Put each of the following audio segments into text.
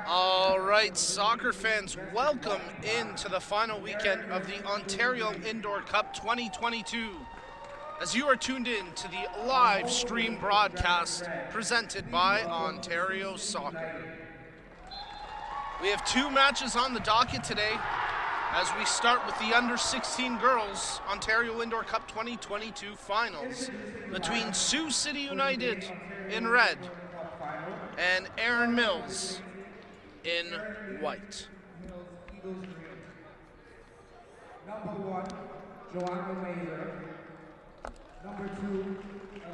All right, soccer fans, welcome into the final weekend of the Ontario Indoor Cup 2022. As you are tuned in to the live stream broadcast presented by Ontario Soccer. We have two matches on the docket today as we start with the under-16 girls Ontario Indoor Cup 2022 finals between Sioux City United in red and Erin Mills in white. Number 1, Joanna Mazer. Number 2,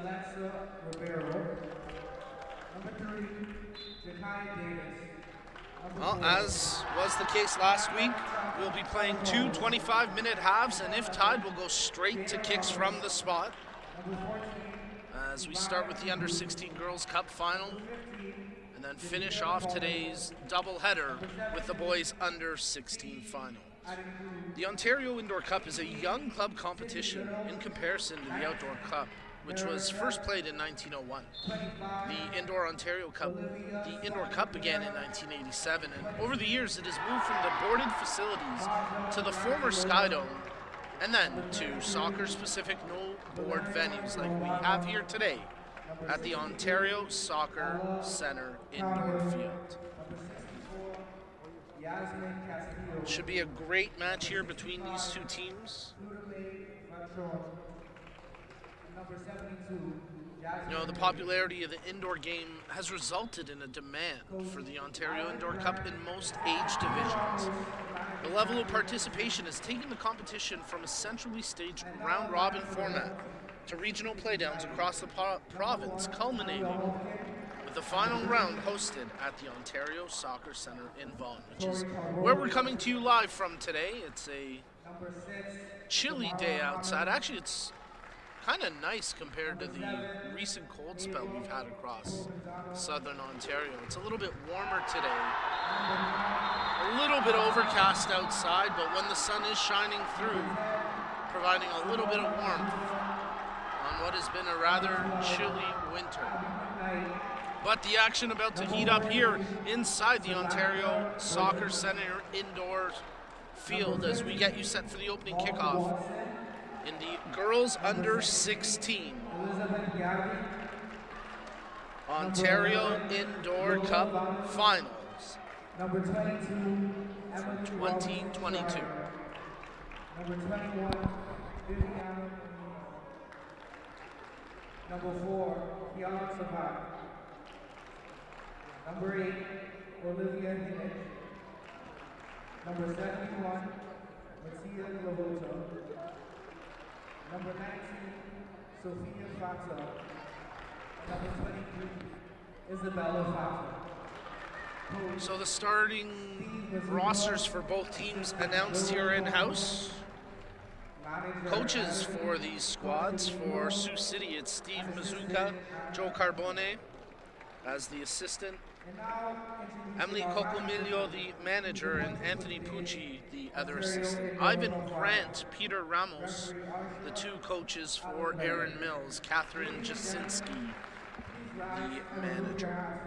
Alexa Rivero. Number 3, Jakai Davis. Well, as was the case last week, we'll be playing two 25-minute halves, and if tied, we'll go straight to kicks from the spot. As we start with the Under-16 Girls Cup final, and then finish off today's doubleheader with the boys Under-16 final. The Ontario Indoor Cup is a young club competition in comparison to the Outdoor Cup, which was first played in 1901. The Indoor Cup began in 1987, and over the years it has moved from the boarded facilities to the former Skydome, and then to soccer-specific no-board venues like we have here today at the Ontario Soccer Centre Indoor Field. Should be a great match here between these two teams. You know, the popularity of the indoor game has resulted in a demand for the Ontario Indoor Cup in most age divisions. The level of participation has taken the competition from a centrally staged round-robin format to regional playdowns across the province, culminating with the final round hosted at the Ontario Soccer Centre in Vaughan, which is where we're coming to you live from today. It's a chilly day outside. Actually, it's kind of nice compared to the recent cold spell we've had across southern Ontario. It's a little bit warmer today. A little bit overcast outside, but when the sun is shining through, providing a little bit of warmth on what has been a rather chilly winter. But the action about to heat up here inside the Ontario Soccer Centre indoor field as we get you set for the opening kickoff in the girls under 16 Ontario Indoor Cup Finals Number 22, for 2022. Number 21, Viviana. Number 4, Kiana Savat. Number 8, Olivia Hinnage. Number 71, Mattia Lavoto. Number 19, Sophia Fato. And number 23, Isabella Fato. So the starting rosters for both teams announced here in-house. Coaches for these squads, for Sioux City, it's Steve Mazuka, Joe Carbone as the assistant, Emily Cocomilio, the manager, and Anthony Pucci, the other assistant. Ivan Grant, Peter Ramos, the two coaches for Erin Mills, Catherine Jasinski, the manager.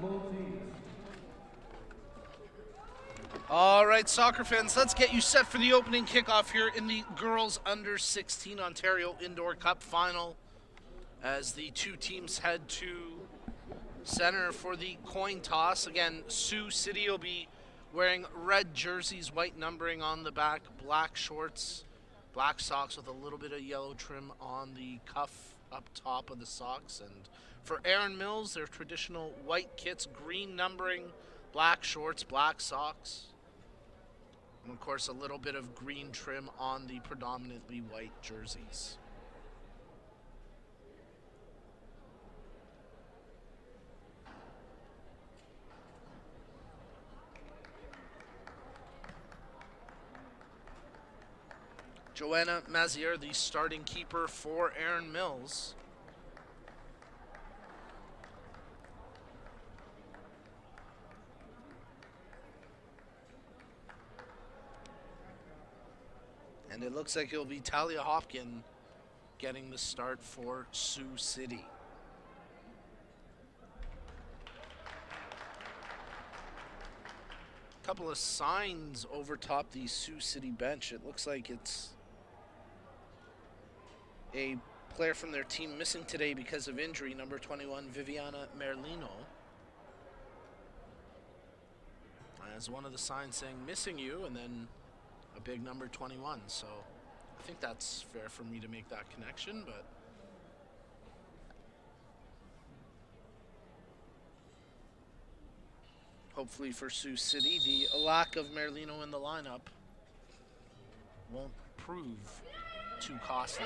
both teams. All right, soccer fans, let's get you set for the opening kickoff here in the girls under 16 Ontario Indoor Cup final as the two teams head to center for the coin toss. Again, Sioux City will be wearing red jerseys, white numbering on the back, black shorts, black socks with a little bit of yellow trim on the cuff up top of the socks. And for Erin Mills, their traditional white kits, green numbering, black shorts, black socks. And of course, a little bit of green trim on the predominantly white jerseys. Joanna Mazier, the starting keeper for Erin Mills. And it looks like it'll be Talia Hopkin getting the start for Sioux City. A couple of signs over top the Sioux City bench. It looks like it's a player from their team missing today because of injury, number 21, Viviana Merlino. As one of the signs saying missing you, and then a big number 21. So I think that's fair for me to make that connection, but hopefully for Sioux City, the lack of Merlino in the lineup won't prove too costly.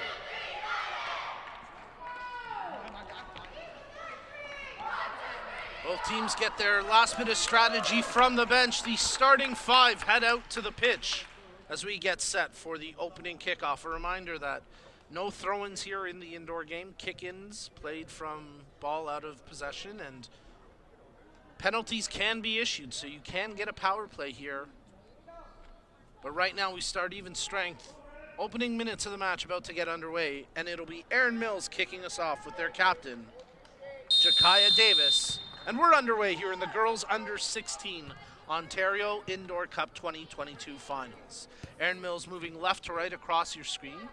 Both teams get their last bit of strategy from the bench. The starting five head out to the pitch as we get set for the opening kickoff. A reminder that no throw-ins here in the indoor game. Kick-ins played from ball out of possession, and penalties can be issued, so you can get a power play here. But right now we start even strength. Opening minutes of the match about to get underway, and it'll be Erin Mills kicking us off with their captain, Jakaya Davis. And we're underway here in the girls under 16 Ontario Indoor Cup 2022 finals. Erin Mills moving left to right across your screen.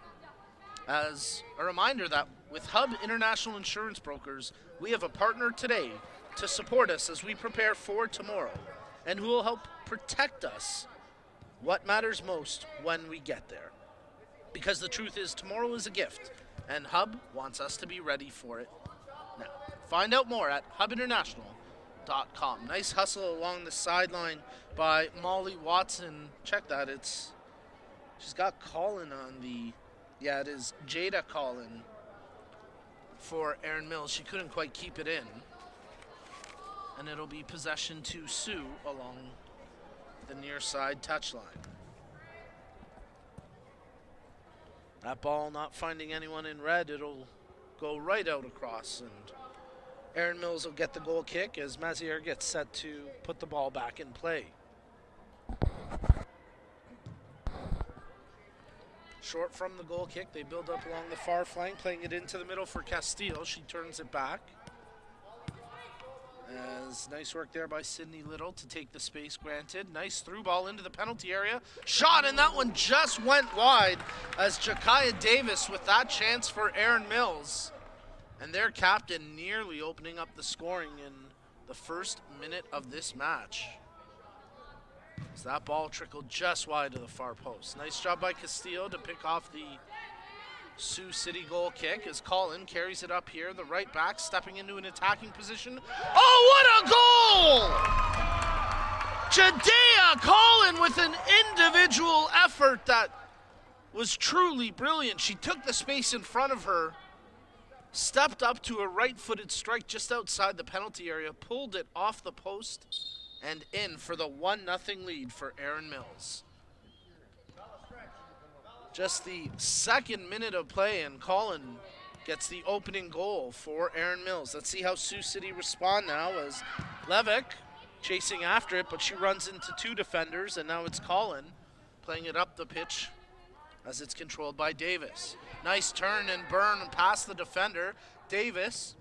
As a reminder that with Hub International Insurance Brokers, we have a partner today to support us as we prepare for tomorrow, and who will help protect us what matters most when we get there. Because the truth is, tomorrow is a gift, and Hub wants us to be ready for it now. Find out more at hubinternational.com. Nice hustle along the sideline by Molly Watson. Check that. She's got Colin on the, it is Jada Colin for Erin Mills. She couldn't quite keep it in. And it'll be possession to Sioux along the near side touchline. That ball not finding anyone in red, it'll go right out across, and Erin Mills will get the goal kick as Mazier gets set to put the ball back in play. Short from the goal kick, they build up along the far flank, playing it into the middle for Castile. She turns it back. As nice work there by Sydney Little to take the space granted. Nice through ball into the penalty area. Shot, and that one just went wide as Jakaya Davis with that chance for Erin Mills. And their captain nearly opening up the scoring in the first minute of this match. As that ball trickled just wide to the far post. Nice job by Castillo to pick off the Sioux City goal kick as Colin carries it up here. The right back stepping into an attacking position. Oh, what a goal! Jadea Colin with an individual effort that was truly brilliant. She took the space in front of her, stepped up to a right-footed strike just outside the penalty area, pulled it off the post and in for the 1-0 lead for Erin Mills. Just the second minute of play, and Colin gets the opening goal for Erin Mills. Let's see how Sioux City respond now as Levick chasing after it, but she runs into two defenders, and now it's Colin playing it up the pitch as it's controlled by Davis. Nice turn and burn past the defender. Davis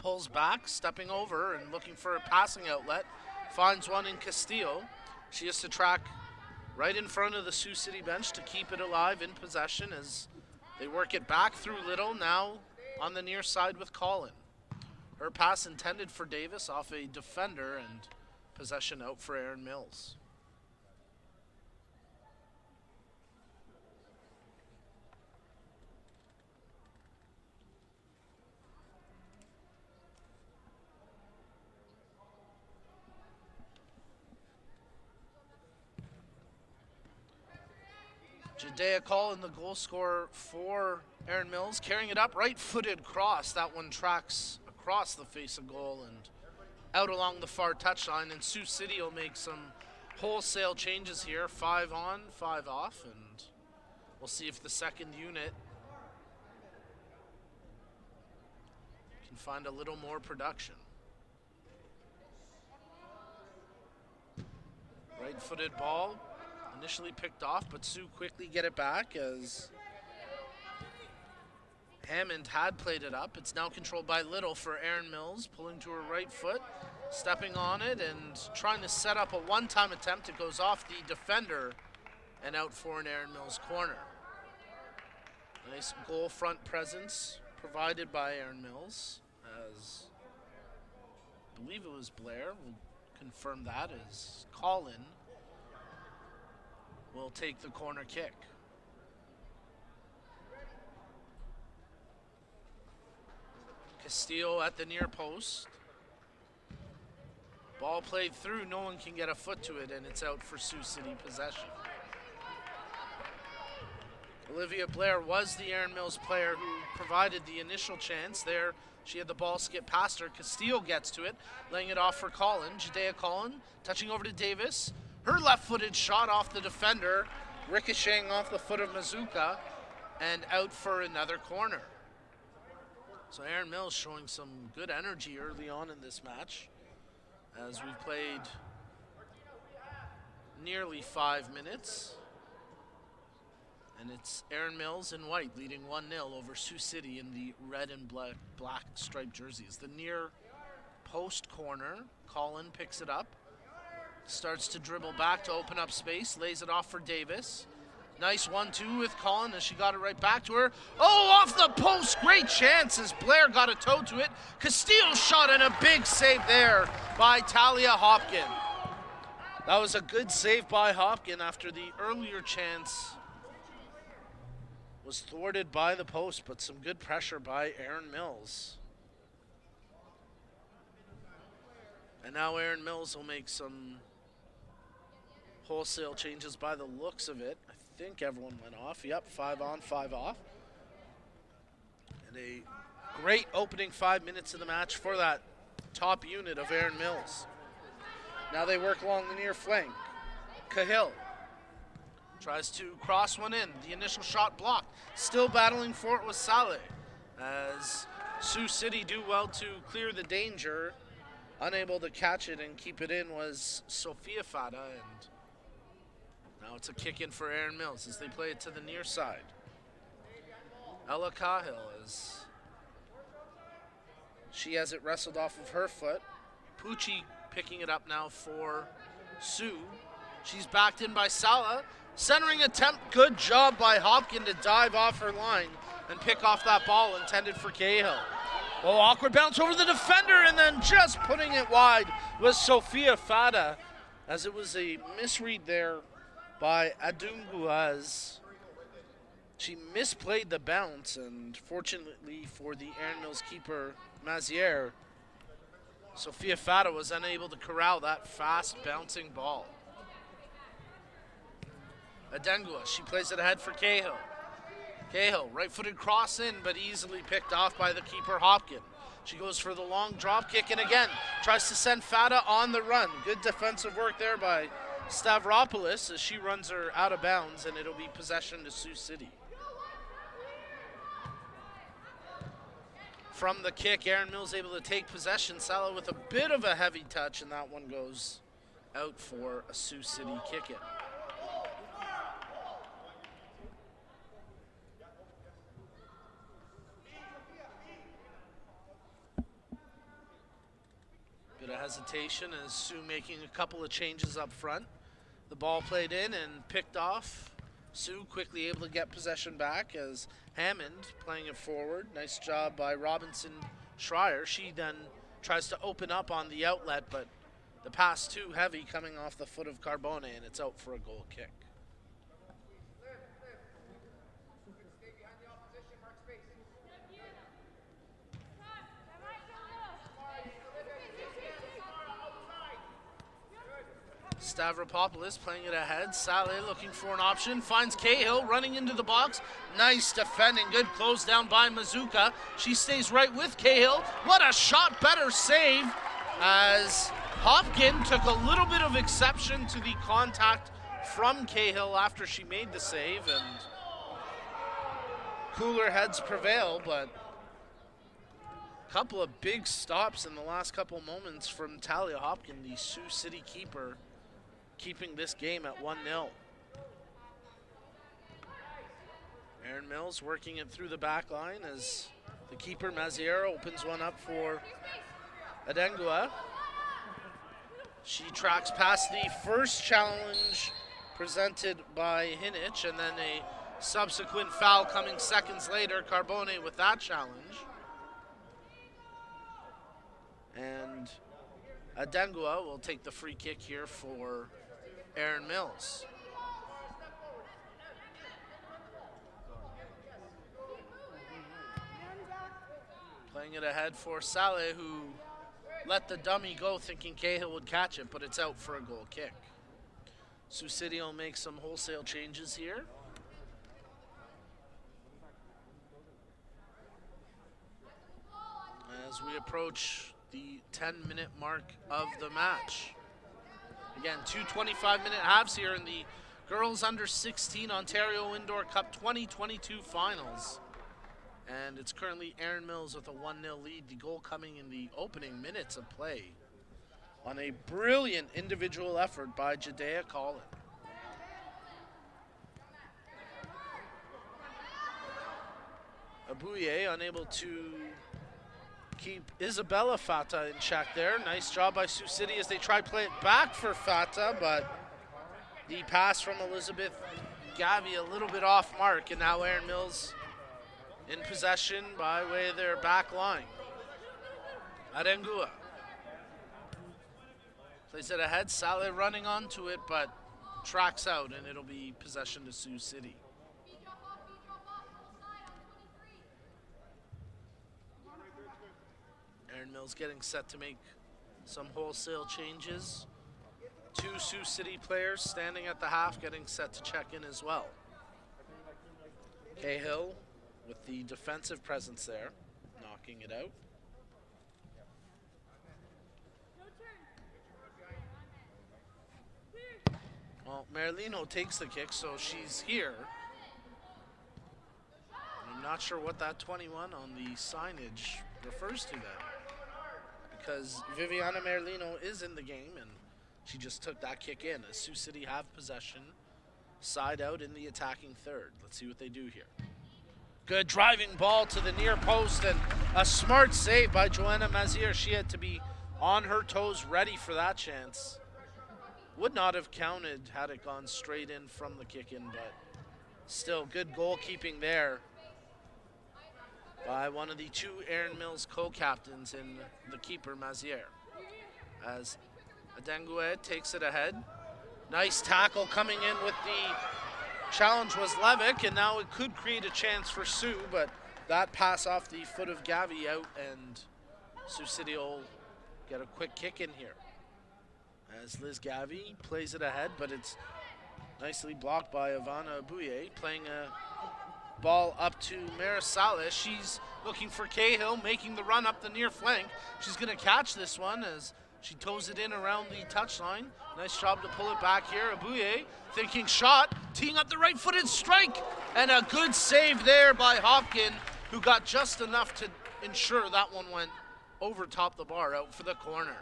pulls back, stepping over and looking for a passing outlet. Finds one in Castillo. She has to track right in front of the Sioux City bench to keep it alive in possession as they work it back through Little, now on the near side with Colin. Her pass intended for Davis off a defender, and possession out for Aaron Mills. Jadea Collin, the goal scorer for Aaron Mills, carrying it up, right-footed cross. That one tracks across the face of goal and out along the far touchline. And Sioux City will make some wholesale changes here. 5 on, 5 off, and we'll see if the second unit can find a little more production. Right-footed ball. Initially picked off, but Sioux quickly get it back as Hammond had played it up. It's now controlled by Little for Aaron Mills, pulling to her right foot, stepping on it and trying to set up a one-time attempt. It goes off the defender and out for an Aaron Mills corner. Nice goal front presence provided by Aaron Mills, as I believe it was Blair. We'll confirm that as Colin will take the corner kick. Castillo at the near post. Ball played through, no one can get a foot to it, and it's out for Sioux City possession. Olivia Blair was the Aaron Mills player who provided the initial chance there. She had the ball skip past her. Castillo gets to it, laying it off for Collin. Jadea Collin touching over to Davis. Her left-footed shot off the defender, ricocheting off the foot of Mazuka, and out for another corner. So Aaron Mills showing some good energy early on in this match, as we've played nearly 5 minutes. And it's Aaron Mills in white leading 1-0 over Sioux City in the red and black striped jerseys. The near post corner, Colin picks it up. Starts to dribble back to open up space, lays it off for Davis. Nice 1-2 with Colin as she got it right back to her. Oh, off the post, great chance as Blair got a toe to it. Castillo shot and a big save there by Talia Hopkin. That was a good save by Hopkin after the earlier chance was thwarted by the post, but some good pressure by Aaron Mills. And now Aaron Mills will make some wholesale changes by the looks of it. I think everyone went off. Yep, 5 on, 5 off. And a great opening 5 minutes of the match for that top unit of Aaron Mills. Now they work along the near flank. Cahill tries to cross one in. The initial shot blocked. Still battling for it with Saleh, as Sioux City do well to clear the danger. Unable to catch it and keep it in was Sophia Fada, and now it's a kick in for Aaron Mills as they play it to the near side. Ella Cahill, as she has it wrestled off of her foot. Pucci picking it up now for Sioux. She's backed in by Sala. Centering attempt, good job by Hopkin to dive off her line and pick off that ball intended for Cahill. Oh, awkward bounce over the defender, and then just putting it wide was Sophia Fada, as it was a misread there by Adungu, as she misplayed the bounce, and fortunately for the Aaron Mills keeper, Maziere, Sophia Fada was unable to corral that fast bouncing ball. Adengua, she plays it ahead for Cahill. Cahill, right-footed cross in, but easily picked off by the keeper, Hopkin. She goes for the long drop kick, and again, tries to send Fada on the run. Good defensive work there by Stavropoulos as she runs her out of bounds, and it'll be possession to Sioux City. From the kick, Aaron Mills able to take possession. Salah with a bit of a heavy touch, and that one goes out for a Sioux City kick-in. hesitation as Sue making a couple of changes up front. The ball played in and picked off. Sue quickly able to get possession back as Hammond playing it forward. Nice job by Robinson Schreier. She then tries to open up on the outlet, but the pass too heavy coming off the foot of Carbone, and it's out for a goal kick. Stavropoulos playing it ahead. Saleh looking for an option. Finds Cahill running into the box. Nice defending. Good close down by Mazuka. She stays right with Cahill. What a shot. Better save as Hopkin took a little bit of exception to the contact from Cahill after she made the save, and cooler heads prevail, but a couple of big stops in the last couple moments from Talia Hopkin, the Sioux City keeper, keeping this game at 1-0. Aaron Mills working it through the back line as the keeper, Maziero, opens one up for Adengua. She tracks past the first challenge presented by Hinich, and then a subsequent foul coming seconds later. Carbone with that challenge. And Adengua will take the free kick here for Aaron Mills. Playing it ahead for Saleh, who let the dummy go thinking Cahill would catch it, but it's out for a goal kick. Sioux City will make some wholesale changes here. As we approach the 10-minute mark of the match. Again, 2 25-minute halves here in the Girls Under 16 Ontario Indoor Cup 2022 finals. And it's currently Aaron Mills with a 1-0 lead. The goal coming in the opening minutes of play on a brilliant individual effort by Jadea Collin. Abuye unable to keep Isabella Fata in check there. Nice job by Sioux City as they try to play it back for Fata, but the pass from Elizabeth Gavi a little bit off mark, and now Aaron Mills in possession by way of their back line. Adengua plays it ahead. Saleh running onto it, but tracks out, and it'll be possession to Sioux City. Aaron Mills getting set to make some wholesale changes. 2 Sioux City players standing at the half getting set to check in as well. Cahill with the defensive presence there, knocking it out. Well, Merlino takes the kick, so she's here. And I'm not sure what that 21 on the signage refers to then, because Viviana Merlino is in the game, and she just took that kick in as Sioux City have possession, side out in the attacking third. Let's see what they do here. Good driving ball to the near post, and a smart save by Joanna Mazier. She had to be on her toes ready for that chance. Would not have counted had it gone straight in from the kick in, but still good goalkeeping there by one of the 2 Aaron Mills co-captains in the keeper, Mazier. As Adengua takes it ahead. Nice tackle coming in with the challenge was Levick, and now it could create a chance for Sioux, but that pass off the foot of Gavi out, and Sioux City will get a quick kick in here. As Liz Gavi plays it ahead, but it's nicely blocked by Ivana Abuye, playing a ball up to Marisales. She's looking for Cahill, making the run up the near flank. She's going to catch this one as she toes it in around the touchline. Nice job to pull it back here. Abuye thinking shot, teeing up the right-footed strike, and a good save there by Hopkin, who got just enough to ensure that one went over top the bar, out for the corner.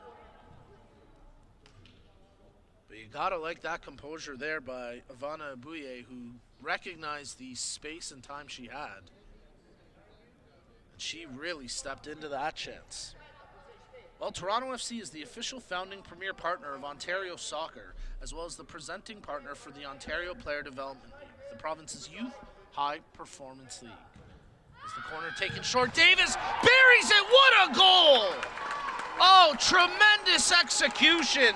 But you gotta like that composure there by Ivana Abuye, who recognized the space and time she had. And she really stepped into that chance. Well, Toronto FC is the official founding premier partner of Ontario Soccer, as well as the presenting partner for the Ontario Player Development League, the province's youth high performance league. As the corner taken short, Davis buries it. What a goal! Oh, tremendous execution.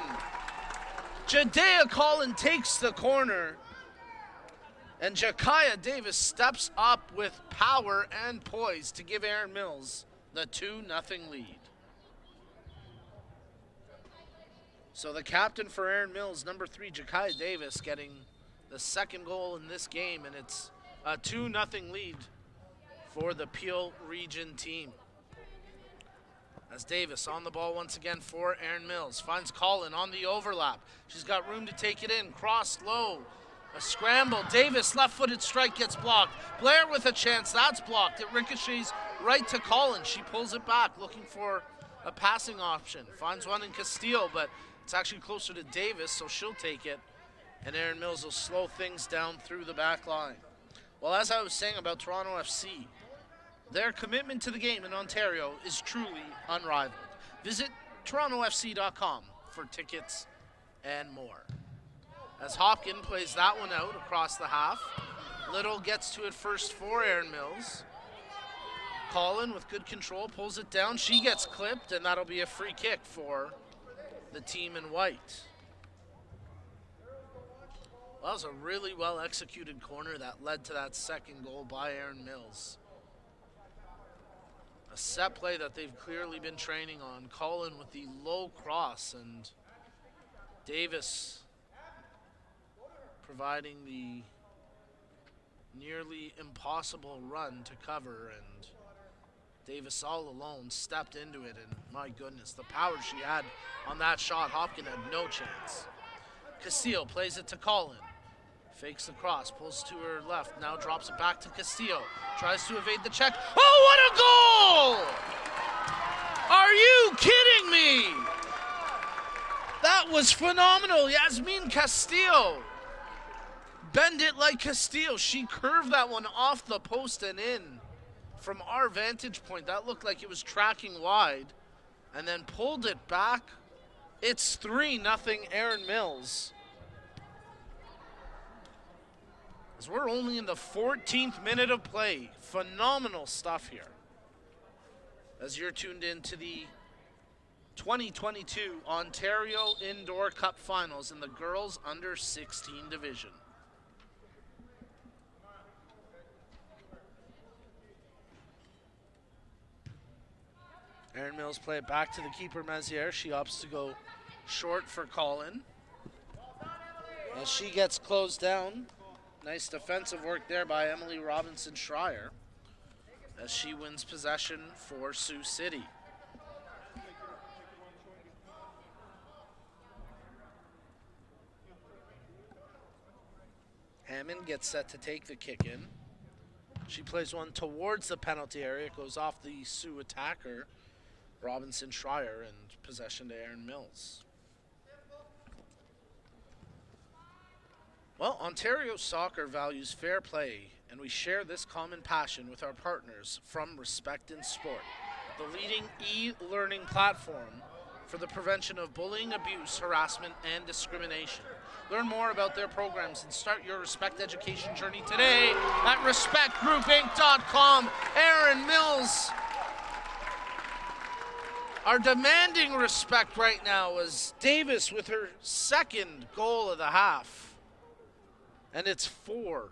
Jadea Collin takes the corner, and Jakaya Davis steps up with power and poise to give Aaron Mills the 2-0 lead. So the captain for Aaron Mills, number 3, Jakaya Davis, getting the second goal in this game, and it's a 2-0 lead for the Peel Region team. As Davis on the ball once again for Aaron Mills. Finds Collin on the overlap. She's got room to take it in. Cross low. A scramble. Davis, left-footed strike, gets blocked. Blair with a chance. That's blocked. It ricochets right to Collin. She pulls it back, looking for a passing option. Finds one in Castillo, but it's actually closer to Davis, so she'll take it. And Aaron Mills will slow things down through the back line. Well, as I was saying about Toronto FC, their commitment to the game in Ontario is truly unrivaled. Visit torontofc.com for tickets and more. As Hopkin plays that one out across the half, Little gets to it first for Aaron Mills. Collin with good control pulls it down. She gets clipped, and that'll be a free kick for the team in white. Well, that was a really well executed corner that led to that second goal by Aaron Mills. A set play that they've clearly been training on. Collin with the low cross, and Davis providing the nearly impossible run to cover, and Davis all alone stepped into it, and my goodness, the power she had on that shot, Hopkin had no chance. Castillo plays it to Collin. Fakes the cross, pulls to her left, now drops it back to Castillo. Tries to evade the check. Oh, what a goal! Are you kidding me? That was phenomenal. Yasmin Castillo. Bend it like Castillo. She curved that one off the post and in. From our vantage point, that looked like it was tracking wide, and then pulled it back. It's 3-0 Aaron Mills. As we're only in the 14th minute of play. Phenomenal stuff here. As you're tuned in to the 2022 Ontario Indoor Cup Finals in the girls under 16 division. Aaron Mills play it back to the keeper, Mezier. She opts to go short for Collin. As she gets closed down. Nice defensive work there by Emily Robinson-Schreier as she wins possession for Sioux City. Hammond gets set to take the kick in. She plays one towards the penalty area. It goes off the Sioux attacker, Robinson-Schreier, and possession to Aaron Mills. Well, Ontario Soccer values fair play, and we share this common passion with our partners from Respect in Sport, the leading e-learning platform for the prevention of bullying, abuse, harassment, and discrimination. Learn more about their programs and start your Respect education journey today at respectgroupinc.com. Aaron Mills are demanding respect right now as Davis with her second goal of the half. And it's 4-0.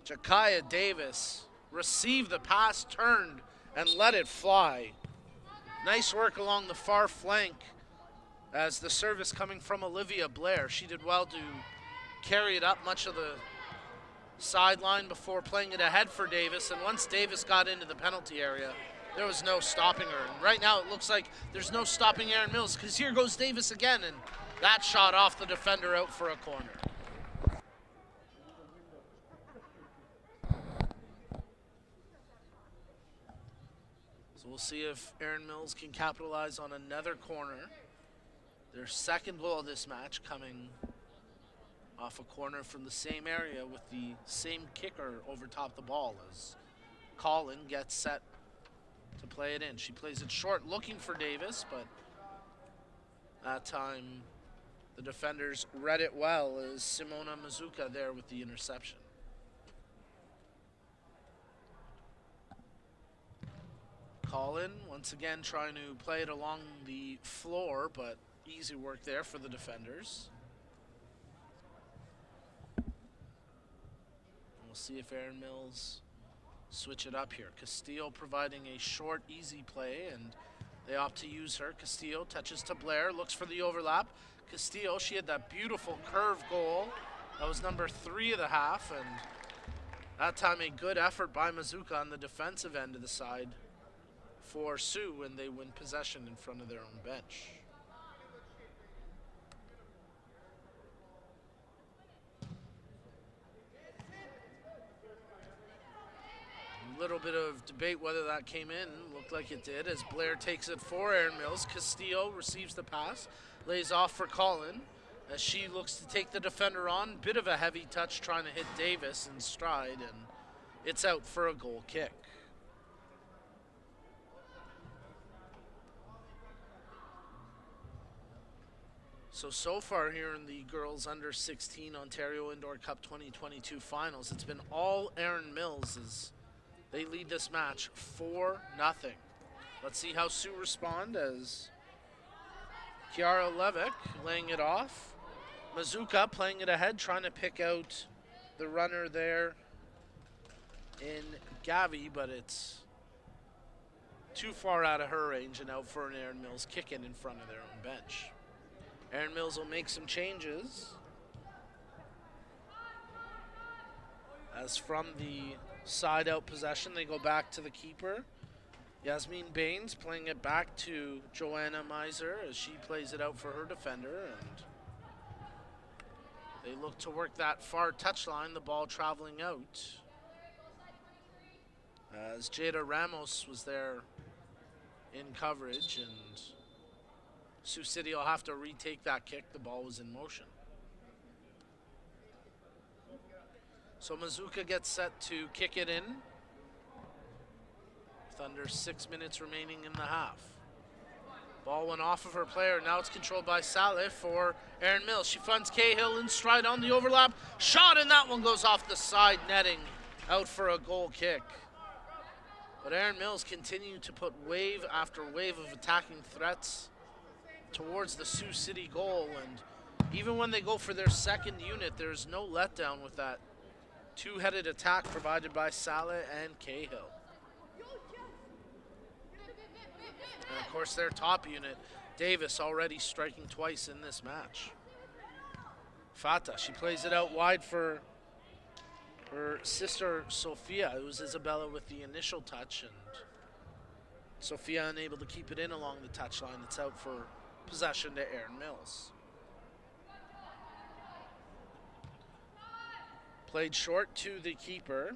Jakaya Davis received the pass, turned, and let it fly. Nice work along the far flank as the service coming from Olivia Blair. She did well to carry it up much of the sideline before playing it ahead for Davis. And once Davis got into the penalty area, there was no stopping her. And right now it looks like there's no stopping Aaron Mills, because here goes Davis again, and that shot off the defender out for a corner. So we'll see if Aaron Mills can capitalize on another corner. Their second goal of this match coming off a corner from the same area with the same kicker over top the ball as Collin gets set to play it in. She plays it short, looking for Davis, but that time the defenders read it well as Simona Mazuka there with the interception. Colin once again trying to play it along the floor, but easy work there for the defenders. We'll see if Erin Mills switch it up here. Castillo providing a short, easy play, and they opt to use her. Castillo touches to Blair, looks for the overlap. Castillo, she had that beautiful curve goal. That was number 3 of the half, and that time a good effort by Mazuka on the defensive end of the side for Sioux when they win possession in front of their own bench. A little bit of debate whether that came in. Looked like it did as Blair takes it for Erin Mills. Castillo receives the pass, lays off for Colin as she looks to take the defender on. Bit of a heavy touch trying to hit Davis in stride, and it's out for a goal kick. So far here in the girls under 16 Ontario Indoor Cup 2022 finals, it's been all Erin Mills as they lead this match 4-0. Let's see how Sioux respond as Kiara Levick laying it off. Mazuka playing it ahead, trying to pick out the runner there in Gavi, but it's too far out of her range and out for an Erin Mills kick in front of their own bench. Erin Mills will make some changes as from the side out possession, they go back to the keeper. Yasmin Baines playing it back to Joanna Miser as she plays it out for her defender, and they look to work that far touchline, the ball traveling out. As Jada Ramos was there in coverage, and Sioux City will have to retake that kick. The ball was in motion. So Mazuka gets set to kick it in with under 6 minutes remaining in the half. Ball went off of her player. Now it's controlled by Saleh for Erin Mills. She finds Cahill in stride on the overlap. Shot, and that one goes off the side netting, out for a goal kick. But Erin Mills continued to put wave after wave of attacking threats towards the Sioux City goal, and even when they go for their second unit, there's no letdown with that two-headed attack provided by Saleh and Cahill. And of course their top unit, Davis, already striking twice in this match. Fata, she plays it out wide for her sister Sophia. It was Isabella with the initial touch, and Sophia unable to keep it in along the touchline. It's out for possession to Erin Mills. Played short to the keeper,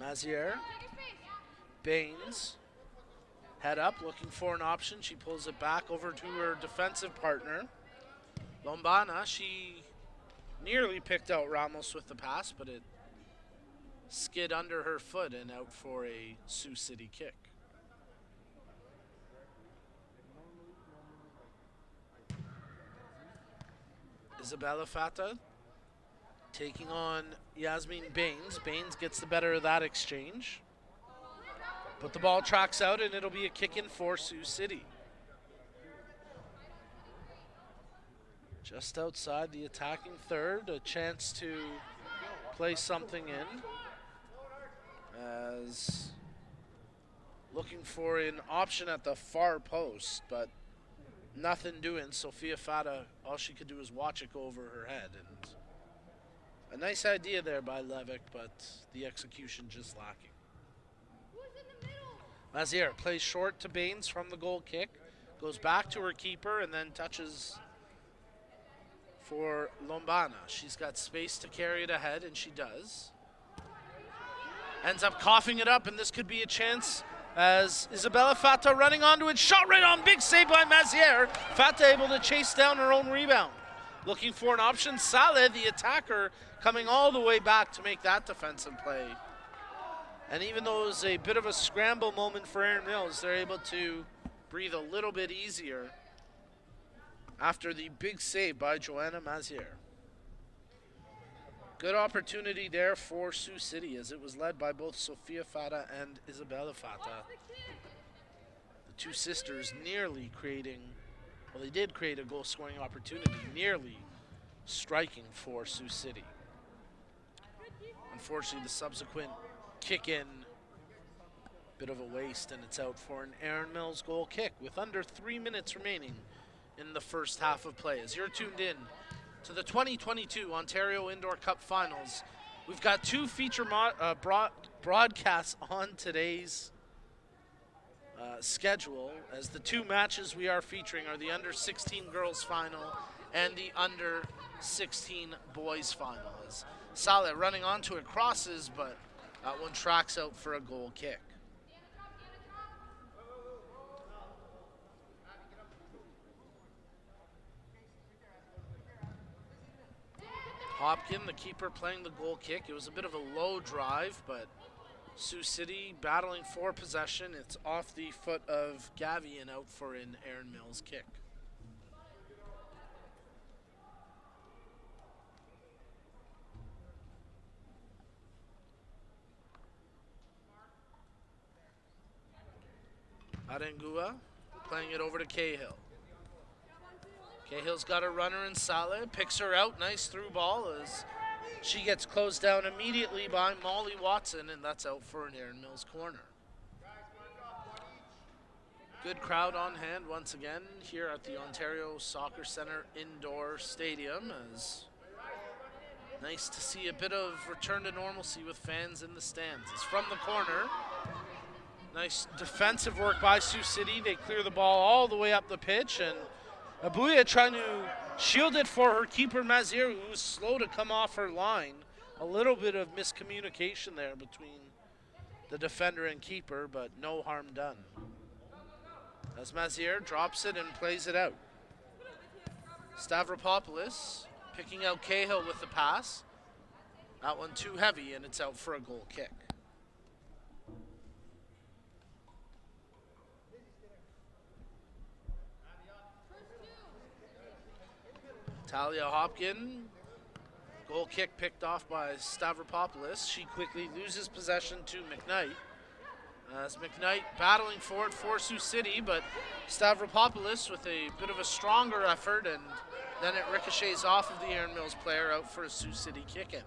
Mazier. Baines, head up, looking for an option. She pulls it back over to her defensive partner. Lombana, she nearly picked out Ramos with the pass, but it skid under her foot and out for a Sioux City kick. Isabella Fata taking on Yasmin Baines. Baines gets the better of that exchange. But the ball tracks out, and it'll be a kick in for Sioux City. Just outside the attacking third, a chance to play something in. As looking for an option at the far post, but nothing doing. Sophia Fata, all she could do is watch it go over her head. And a nice idea there by Levick, but the execution just lacking. Mazier plays short to Baines from the goal kick, goes back to her keeper, and then touches for Lombana. She's got space to carry it ahead, and she does. Ends up coughing it up, and this could be a chance as Isabella Fata running onto it. Shot right on, big save by Mazier. Fata able to chase down her own rebound. Looking for an option. Saleh, the attacker, coming all the way back to make that defensive play. And even though it was a bit of a scramble moment for Aaron Mills, they're able to breathe a little bit easier after the big save by Joanna Mazier. Good opportunity there for Sioux City as it was led by both Sofia Fata and Isabella Fata. The two sisters nearly creating, well, they did create a goal scoring opportunity, nearly striking for Sioux City. Unfortunately, the subsequent kick in, bit of a waste, and it's out for an Aaron Mills goal kick with under 3 minutes remaining in the first half of play. As you're tuned in to the 2022 Ontario Indoor Cup Finals, we've got two feature broadcasts on today's schedule, as the two matches we are featuring are the under 16 girls final and the under 16 boys final. As Saleh running onto it, crosses, but that one tracks out for a goal kick. Hopkin, the keeper, playing the goal kick. It was a bit of a low drive, but Sioux City battling for possession. It's off the foot of Gavi and out for an Aaron Mills kick. Arengua playing it over to Cahill. Cahill's got a runner in Saleh, picks her out, nice through ball as she gets closed down immediately by Molly Watson, and that's out for an Aaron Mills corner. Good crowd on hand once again here at the Ontario Soccer Centre Indoor Stadium. As nice to see a bit of return to normalcy with fans in the stands. It's from the corner. Nice defensive work by Sioux City. They clear the ball all the way up the pitch, and Abuya trying to shield it for her keeper Mazier, who was slow to come off her line. A little bit of miscommunication there between the defender and keeper, but no harm done. As Mazier drops it and plays it out. Stavropoulos picking out Cahill with the pass. That one too heavy, and it's out for a goal kick. Talia Hopkin, goal kick picked off by Stavropoulos. She quickly loses possession to McKnight. As McKnight battling for it for Sioux City, but Stavropoulos with a bit of a stronger effort, and then it ricochets off of the Aaron Mills player out for a Sioux City kick-in.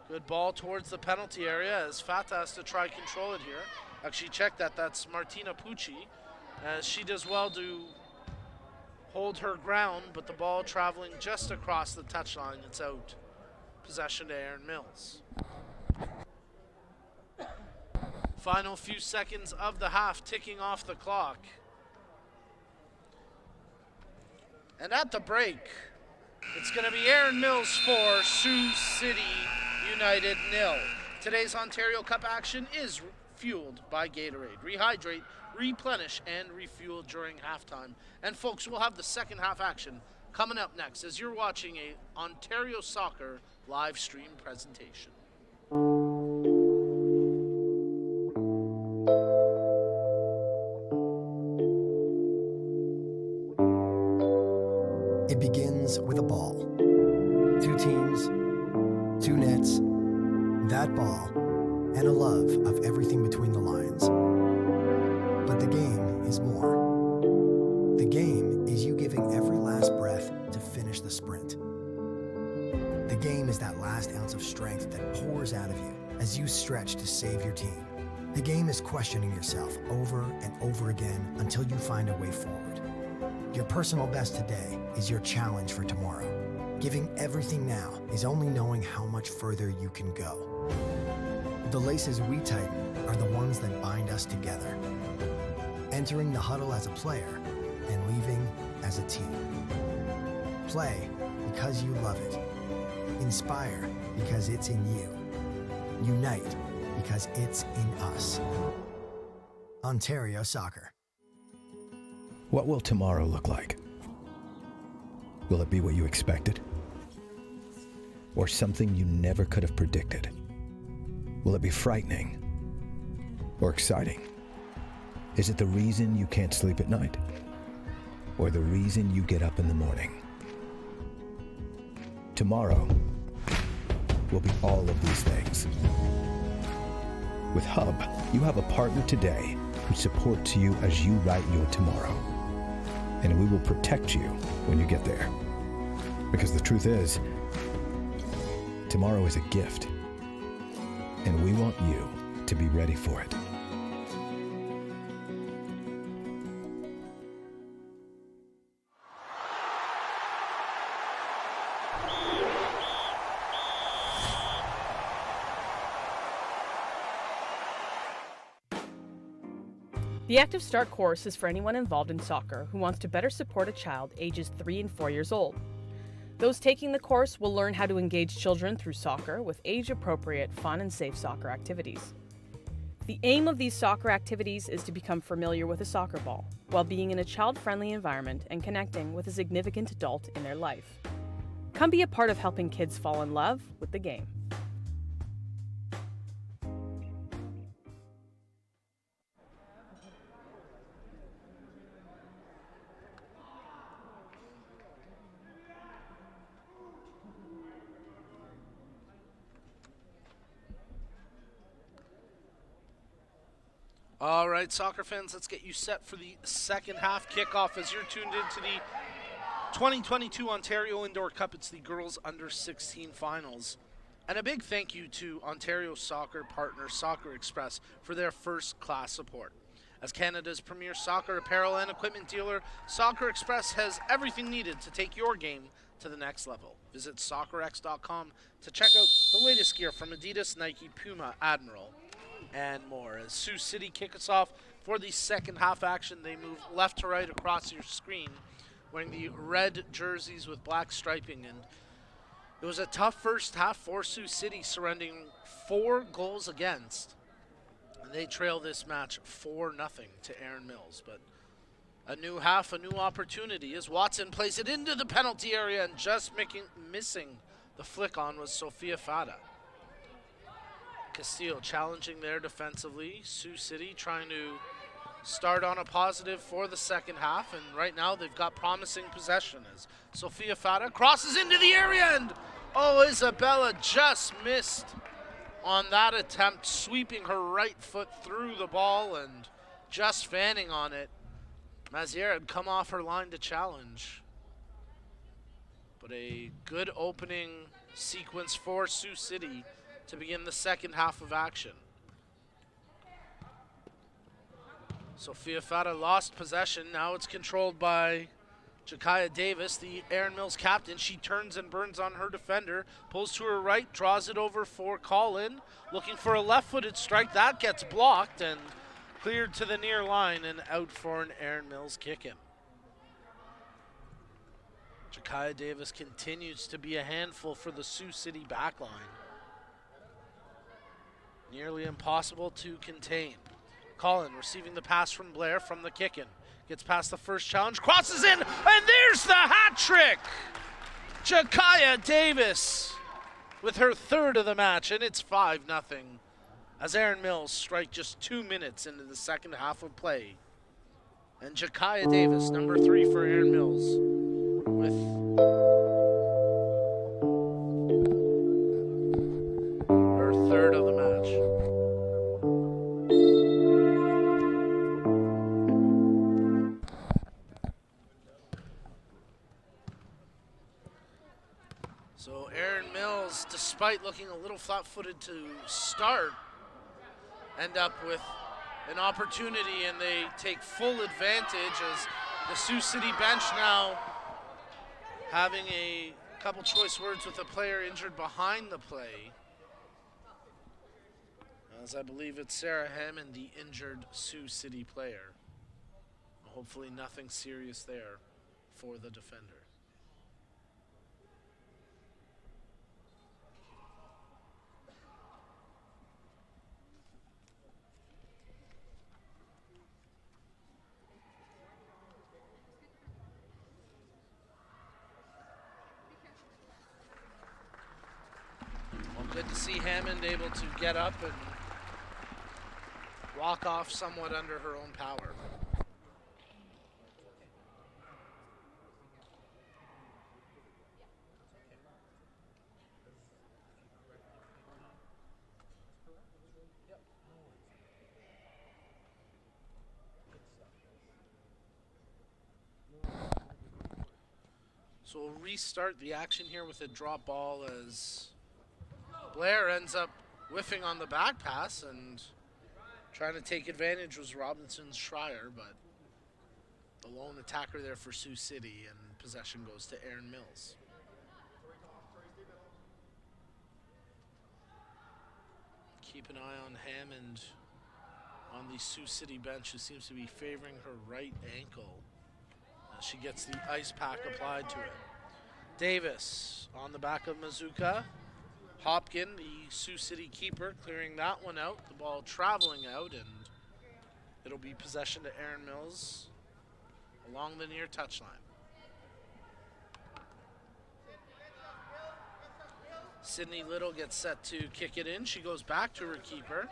Good ball towards the penalty area as Fata has to try control it here. Actually, check that, that's Martina Pucci, as she does well to hold her ground, but the ball traveling just across the touchline. It's out. Possession to Aaron Mills. Final few seconds of the half ticking off the clock. And at the break, it's going to be Aaron Mills 4, Sioux City United 0. Today's Ontario Cup action is fueled by Gatorade. Rehydrate, replenish, and refuel during halftime. And folks, we'll have the second half action coming up next as you're watching a Ontario Soccer live stream presentation. It begins with a ball. Two teams, two nets, that ball, and a love of everything between the lines. But the game is more. The game is you giving every last breath to finish the sprint. The game is that last ounce of strength that pours out of you as you stretch to save your team. The game is questioning yourself over and over again until you find a way forward. Your personal best today is your challenge for tomorrow. Giving everything now is only knowing how much further you can go. The laces we tighten are the ones that bind us together. Entering the huddle as a player and leaving as a team. Play because you love it. Inspire because it's in you. Unite because it's in us. Ontario Soccer. What will tomorrow look like? Will it be what you expected? Or something you never could have predicted? Will it be frightening or exciting? Is it the reason you can't sleep at night? Or the reason you get up in the morning? Tomorrow will be all of these things. With Hub, you have a partner today who supports you as you write your tomorrow. And we will protect you when you get there. Because the truth is, tomorrow is a gift. And we want you to be ready for it. The Active Start course is for anyone involved in soccer who wants to better support a child ages 3 and 4 years old. Those taking the course will learn how to engage children through soccer with age-appropriate, fun and safe soccer activities. The aim of these soccer activities is to become familiar with a soccer ball while being in a child-friendly environment and connecting with a significant adult in their life. Come be a part of helping kids fall in love with the game. All right, soccer fans, let's get you set for the second half kickoff as you're tuned into the 2022 Ontario Indoor Cup. It's the girls under 16 finals. And a big thank you to Ontario soccer partner Soccer Express for their first-class support. As Canada's premier soccer apparel and equipment dealer, Soccer Express has everything needed to take your game to the next level. Visit soccerx.com to check out the latest gear from Adidas, Nike, Puma, Admiral, and more. As Sioux City kick us off for the second half action, they move left to right across your screen wearing the red jerseys with black striping, and it was a tough first half for Sioux City, surrendering 4 goals against, and they trail this match 4-0 to Aaron Mills. But a new half, a new opportunity as Watson plays it into the penalty area, and just missing the flick on was Sophia Fada. Castillo challenging there defensively. Sioux City trying to start on a positive for the second half, and right now they've got promising possession as Sophia Fada crosses into the area, and Isabella just missed on that attempt, sweeping her right foot through the ball and just fanning on it. Maziere had come off her line to challenge. But a good opening sequence for Sioux City to begin the second half of action. Sophia Fada lost possession. Now it's controlled by Jakaya Davis, the Aaron Mills captain. She turns and burns on her defender, pulls to her right, draws it over for Colin, looking for a left-footed strike. That gets blocked and cleared to the near line and out for an Aaron Mills kick-in. Jakaya Davis continues to be a handful for the Sioux City backline. Nearly impossible to contain. Colin receiving the pass from Blair from the kick-in. Gets past the first challenge, crosses in, and there's the hat trick! Jakaya Davis with her third of the match, and it's 5-0 as Aaron Mills strike just 2 minutes into the second half of play. And Jakaya Davis, number 3 for Aaron Mills, with her third of the match. So Aaron Mills, despite looking a little flat-footed to start, end up with an opportunity, and they take full advantage as the Sioux City bench now having a couple choice words with a player injured behind the play, as I believe it's Sarah Hammond, the injured Sioux City player. Hopefully nothing serious there for the defender. Good Good to see Hammond able to get up and walk off somewhat under her own power. So we'll restart the action here with a drop ball as Blair ends up whiffing on the back pass, and trying to take advantage was Robinson's Schreier, but the lone attacker there for Sioux City, and possession goes to Aaron Mills. Keep an eye on Hammond on the Sioux City bench, who seems to be favoring her right ankle. She gets the ice pack applied to it. Davis on the back of Mazuka. Hopkin, the Sioux City keeper, clearing that one out. The ball traveling out, and it'll be possession to Aaron Mills along the near touchline. Sydney Little gets set to kick it in. She goes back to her keeper,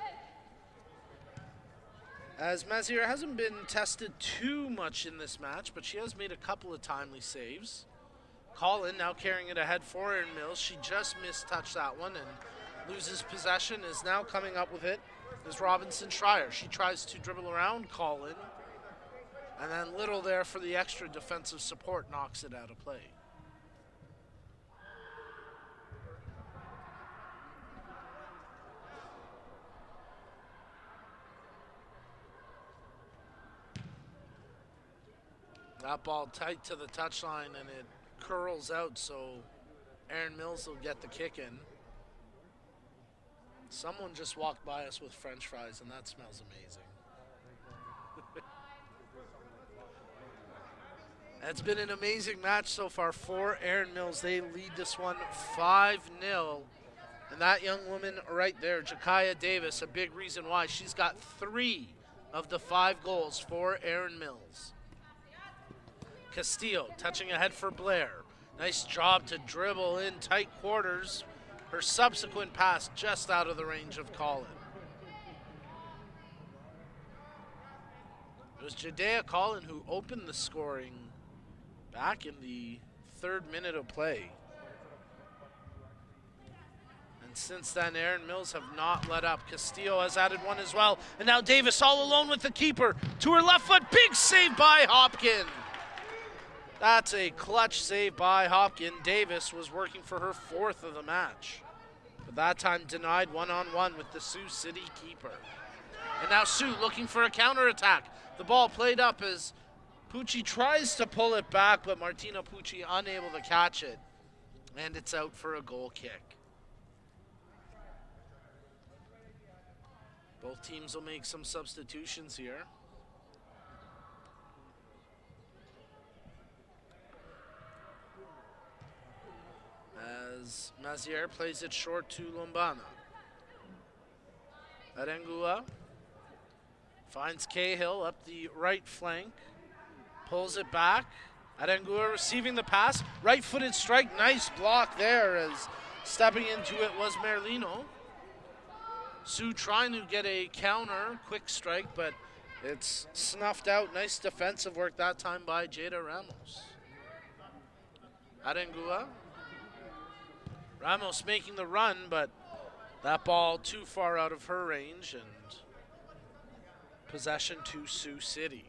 as Mazier hasn't been tested too much in this match, but she has made a couple of timely saves. Collin now carrying it ahead for Aaron Mills. She just mistouched that one and loses possession. Is now coming up with it is Robinson Schreier. She tries to dribble around Collin, and then Little there for the extra defensive support knocks it out of play. That ball tight to the touchline, and it curls out, so Aaron Mills will get the kick in. Someone just walked by us with French fries, and that smells amazing. It's been an amazing match so far for Aaron Mills. They lead this one 5-0. And that young woman right there, Jakaya Davis, a big reason why. She's got 3 of the 5 goals for Aaron Mills. Castillo touching ahead for Blair. Nice job to dribble in tight quarters. Her subsequent pass just out of the range of Collin. It was Jadea Collin who opened the scoring back in the 3rd minute of play. And since then, Aaron Mills have not let up. Castillo has added one as well. And now Davis all alone with the keeper. To her left foot, big save by Hopkin. That's a clutch save by Hopkin. Davis was working for her 4th of the match, but that time denied one-on-one with the Sioux City keeper. And now Sioux looking for a counterattack. The ball played up as Pucci tries to pull it back, but Martina Pucci unable to catch it, and it's out for a goal kick. Both teams will make some substitutions here. As Mazier plays it short to Lombana. Arengua finds Cahill up the right flank, pulls it back. Arengua receiving the pass, right-footed strike, nice block there as stepping into it was Merlino. Sioux trying to get a counter, quick strike, but it's snuffed out. Nice defensive work that time by Jada Ramos. Arengua. Ramos making the run, but that ball too far out of her range, and possession to Sioux City.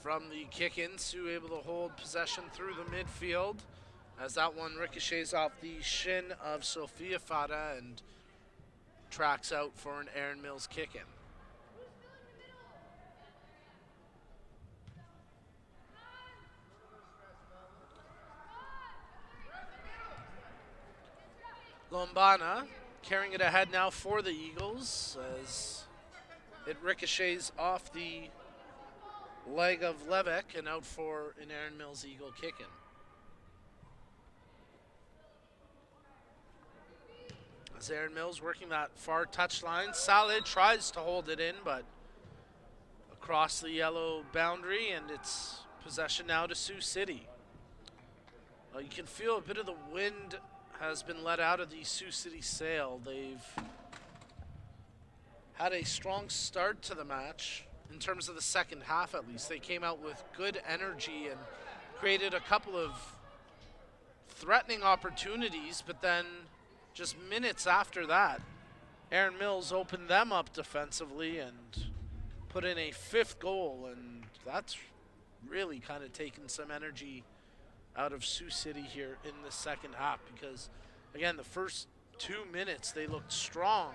From the kick-in, Sioux able to hold possession through the midfield as that one ricochets off the shin of Sofia Fada and tracks out for an Aaron Mills kick-in. Lombana carrying it ahead now for the Eagles as it ricochets off the leg of Levesque and out for an Aaron Mills Eagle kick-in. As Aaron Mills working that far touchline. Saleh tries to hold it in, but across the yellow boundary, and it's possession now to Sioux City. You can feel a bit of the wind has been let out of the Sioux City sail. They've had a strong start to the match in terms of the second half, at least. They came out with good energy and created a couple of threatening opportunities, but then just minutes after that, Aaron Mills opened them up defensively and put in a 5th goal, and that's really kind of taken some energy out of Sioux City here in the second half, because again, the first 2 minutes they looked strong,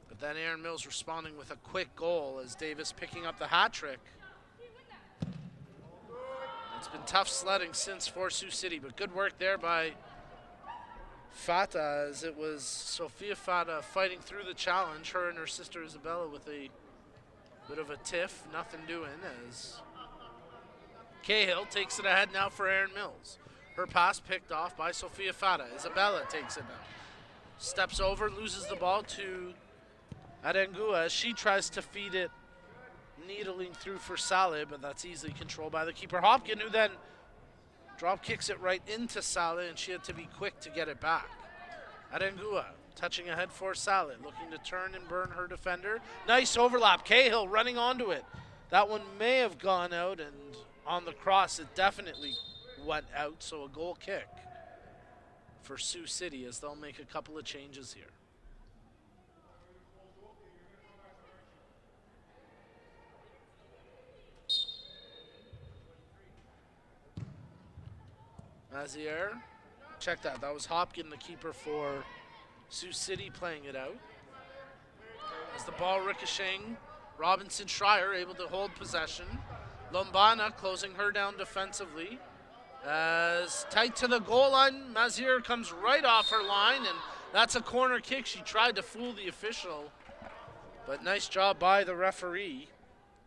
but then Aaron Mills responding with a quick goal as Davis picking up the hat trick. It's been tough sledding since for Sioux City, but good work there by Fata, as it was Sophia Fata fighting through the challenge, her and her sister Isabella with a bit of a tiff, nothing doing, as Cahill takes it ahead now for Aaron Mills. Her pass picked off by Sophia Fata. Isabella takes it now. Steps over, loses the ball to Arengua as she tries to feed it, needling through for Saleh, but that's easily controlled by the keeper Hopkin, who then drop kicks it right into Saleh, and she had to be quick to get it back. Arengua touching ahead for Saleh, looking to turn and burn her defender. Nice overlap. Cahill running onto it. That one may have gone out, and on the cross it definitely went out, so a goal kick for Sioux City as they'll make a couple of changes here. Mazier, check that. That was Hopkin, the keeper for Sioux City, playing it out. As the ball ricocheting, Robinson Schreier able to hold possession. Lombana closing her down defensively. As tight to the goal line, Mazier comes right off her line, and that's a corner kick. She tried to fool the official, but nice job by the referee,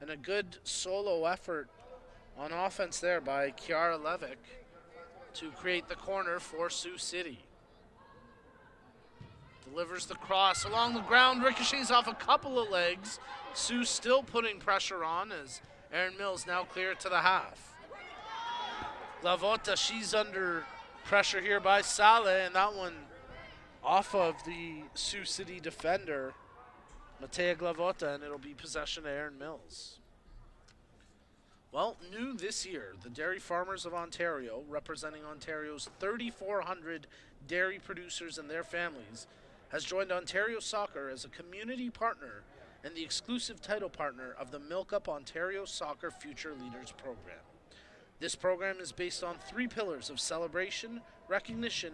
and a good solo effort on offense there by Kiara Levick to create the corner for Sioux City. Delivers the cross along the ground, ricochets off a couple of legs. Sioux still putting pressure on as Aaron Mills now clear to the half. Glavota, she's under pressure here by Saleh, and that one off of the Sioux City defender, Matea Glavota, and it'll be possession to Aaron Mills. Well, new this year, the Dairy Farmers of Ontario, representing Ontario's 3,400 dairy producers and their families, has joined Ontario Soccer as a community partner and the exclusive title partner of the Milk Up Ontario Soccer Future Leaders program. This program is based on 3 pillars of celebration, recognition,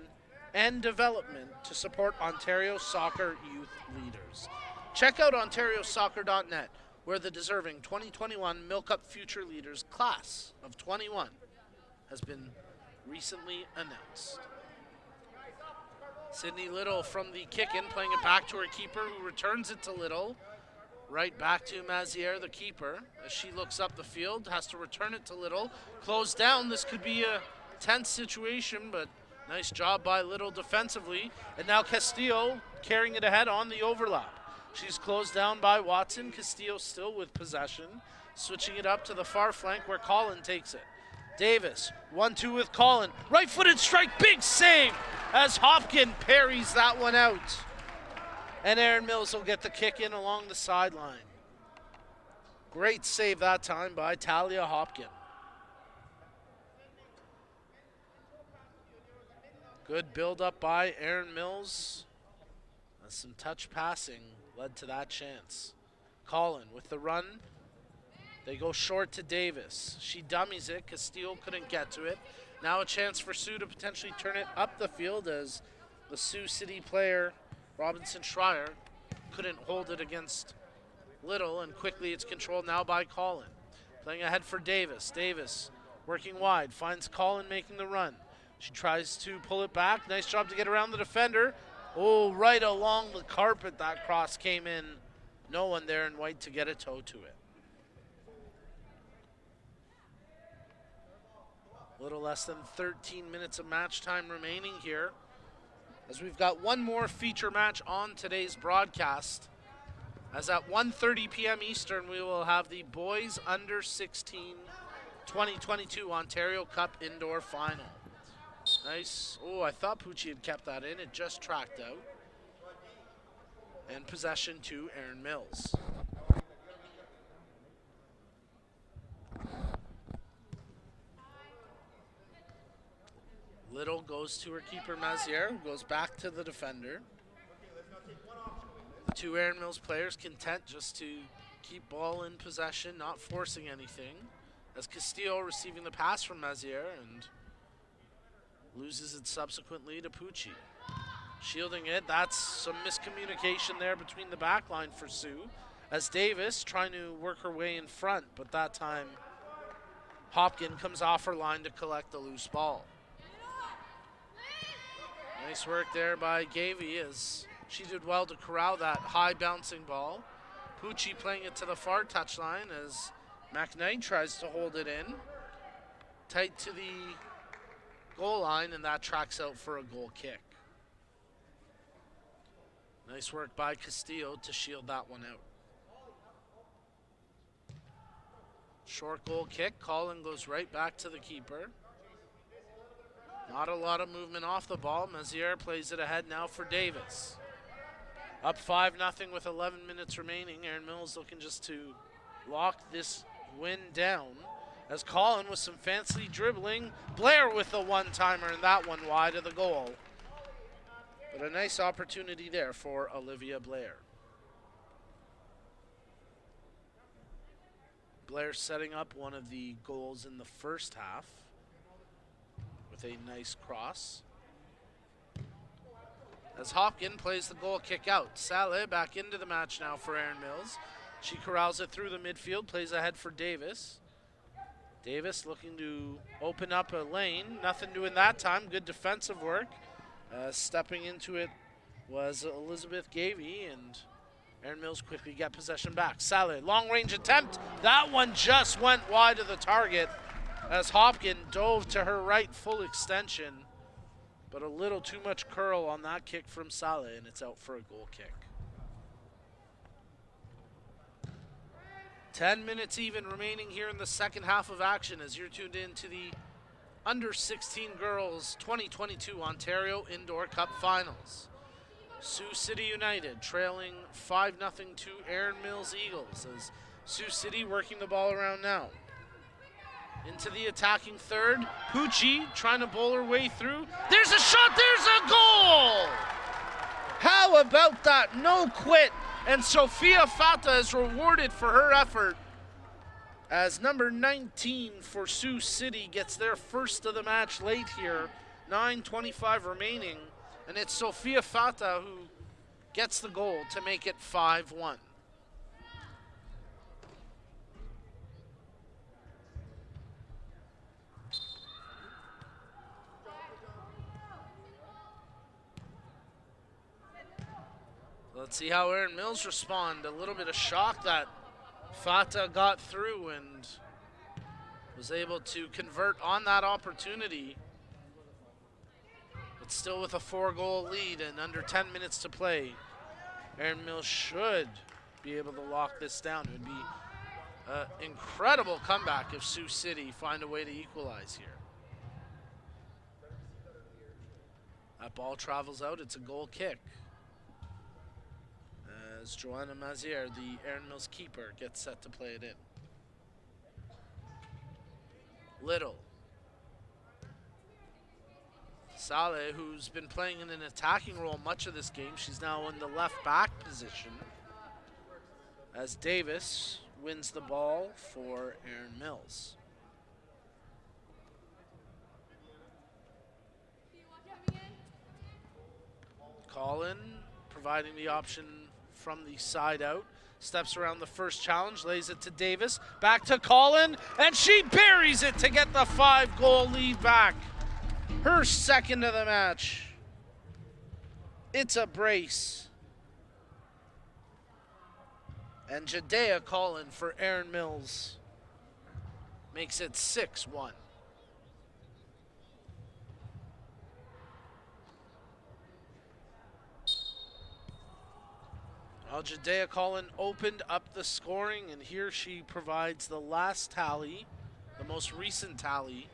and development to support Ontario soccer youth leaders. Check out ontariosoccer.net, where the deserving 2021 Milk Up Future Leaders class of 21 has been recently announced. Sydney Little from the kick-in, playing it back to her keeper, who returns it to Little. Right back to Mazier, the keeper, as she looks up the field, has to return it to Little. Closed down, this could be a tense situation, but nice job by Little defensively. And now Castillo carrying it ahead on the overlap. She's closed down by Watson. Castillo still with possession, switching it up to the far flank where Collin takes it. Davis, 1-2 with Collin. Right-footed strike, big save as Hopkin parries that one out. And Aaron Mills will get the kick in along the sideline. Great save that time by Talia Hopkin. Good build-up by Aaron Mills. And some touch passing led to that chance. Collin with the run. They go short to Davis. She dummies it. Castillo couldn't get to it. Now a chance for Sioux to potentially turn it up the field as the Sioux City player, Robinson Schreier, couldn't hold it against Little, and quickly it's controlled now by Collin. Playing ahead for Davis. Davis working wide, finds Collin making the run. She tries to pull it back. Nice job to get around the defender. Oh, right along the carpet that cross came in. No one there in white to get a toe to it. A little less than 13 minutes of match time remaining here. as we've got one more feature match on today's broadcast. As at 1:30 p.m. Eastern, we will have the Boys Under 16 2022 Ontario Cup Indoor Final. Nice. Oh, I thought Pucci had kept that in. It just tracked out. And possession to Aaron Mills. Little goes to her keeper, Maziere, who goes back to the defender. The two Aaron Mills players content just to keep ball in possession, not forcing anything. As Castillo receiving the pass from Maziere and loses it subsequently to Pucci. Shielding it, that's some miscommunication there between the back line for Sioux. As Davis trying to work her way in front, but that time Hopkin comes off her line to collect the loose ball. Nice work there by Gavey as she did well to corral that high bouncing ball. Pucci playing it to the far touchline as McKnight tries to hold it in. Tight to the goal line, and that tracks out for a goal kick. Nice work by Castillo to shield that one out. Short goal kick. Collin goes right back to the keeper. Not a lot of movement off the ball. Maziere plays it ahead now for Davis. Up 5-0 with 11 minutes remaining. Aaron Mills looking just to lock this win down. As Collin with some fancy dribbling. Blair with the one-timer, and that one wide of the goal. But a nice opportunity there for Olivia Blair. Blair setting up one of the goals in the first half with a nice cross. As Hopkin plays the goal kick out. Saleh back into the match now for Aaron Mills. She corrals it through the midfield, plays ahead for Davis. Davis looking to open up a lane. Nothing doing that time. Good defensive work. Stepping into it was Elizabeth Gavey, and Aaron Mills quickly got possession back. Saleh, long range attempt. That one just went wide of the target as Hopkin dove to her right full extension, but a little too much curl on that kick from Saleh, and it's out for a goal kick. 10 minutes even remaining here in the second half of action as you're tuned in to the Under 16 Girls 2022 Ontario Indoor Cup Finals. Sioux City United trailing 5-0 to Aaron Mills Eagles as Sioux City working the ball around now. Into the attacking third. Pucci trying to bowl her way through. There's a shot, there's a goal! How about that? No quit. And Sofia Fata is rewarded for her effort as number 19 for Sioux City gets their first of the match late here. 9:25 remaining. And it's Sofia Fata who gets the goal to make it 5-1. Let's see how Aaron Mills respond. A little bit of shock that Fata got through and was able to convert on that opportunity. But still with a 4-goal lead and under 10 minutes to play, Aaron Mills should be able to lock this down. It would be an incredible comeback if Sioux City find a way to equalize here. That ball travels out. It's a goal kick. As Joanna Maziere, the Aaron Mills keeper, gets set to play it in. Little. Saleh, who's been playing in an attacking role much of this game, she's now in the left back position. As Davis wins the ball for Aaron Mills. Collin providing the option from the side out. Steps around the first challenge, lays it to Davis. Back to Collin, and she buries it to get the 5-goal lead back. Her second of the match. It's a brace. And Jadea Collin for Aaron Mills makes it 6-1. Jadea Collin opened up the scoring, and here she provides the last tally, the most recent tally,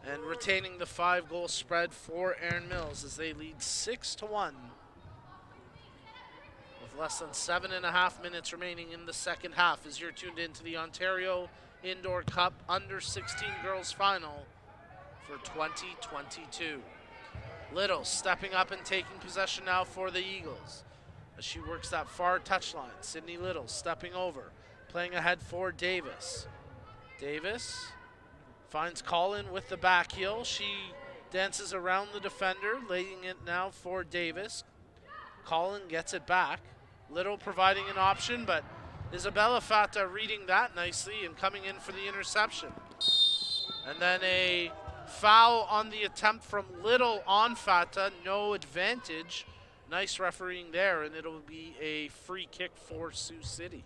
and retaining the 5-goal spread for Erin Mills as they lead 6-1 with less than 7.5 minutes remaining in the second half as you're tuned into the Ontario Indoor Cup Under-16 Girls Final for 2022. Little stepping up and taking possession now for the Eagles as she works that far touchline. Sydney Little stepping over, playing ahead for Davis. Davis finds Collin with the back heel. She dances around the defender, laying it now for Davis. Collin gets it back. Little providing an option, but Isabella Fata reading that nicely and coming in for the interception. And then a foul on the attempt from Little on Fata, no advantage. Nice refereeing there, and it'll be a free kick for Sioux City.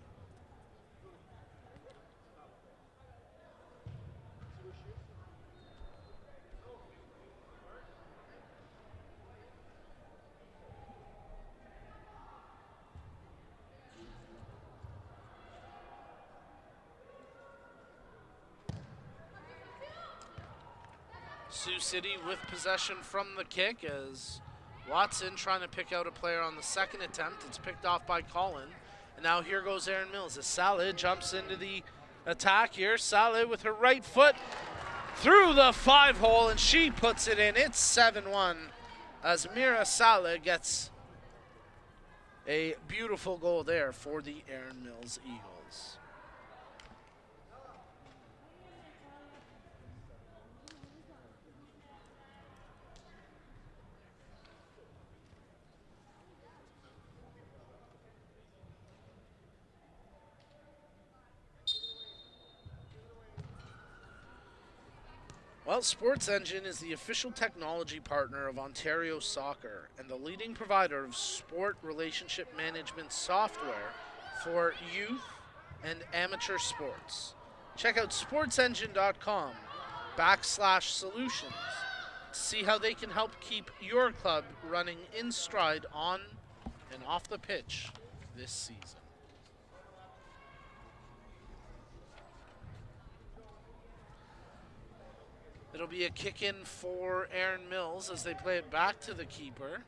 Sioux City with possession from the kick as Watson trying to pick out a player on the second attempt. It's picked off by Collin. And now here goes Erin Mills as Saleh jumps into the attack here. Saleh with her right foot through the 5-hole, and she puts it in. It's 7-1 as Mira Saleh gets a beautiful goal there for the Erin Mills Eagles. Well, Sports Engine is the official technology partner of Ontario Soccer and the leading provider of sport relationship management software for youth and amateur sports. Check out sportsengine.com/solutions to see how they can help keep your club running in stride on and off the pitch this season. It'll be a kick in for Erin Mills as they play it back to the keeper.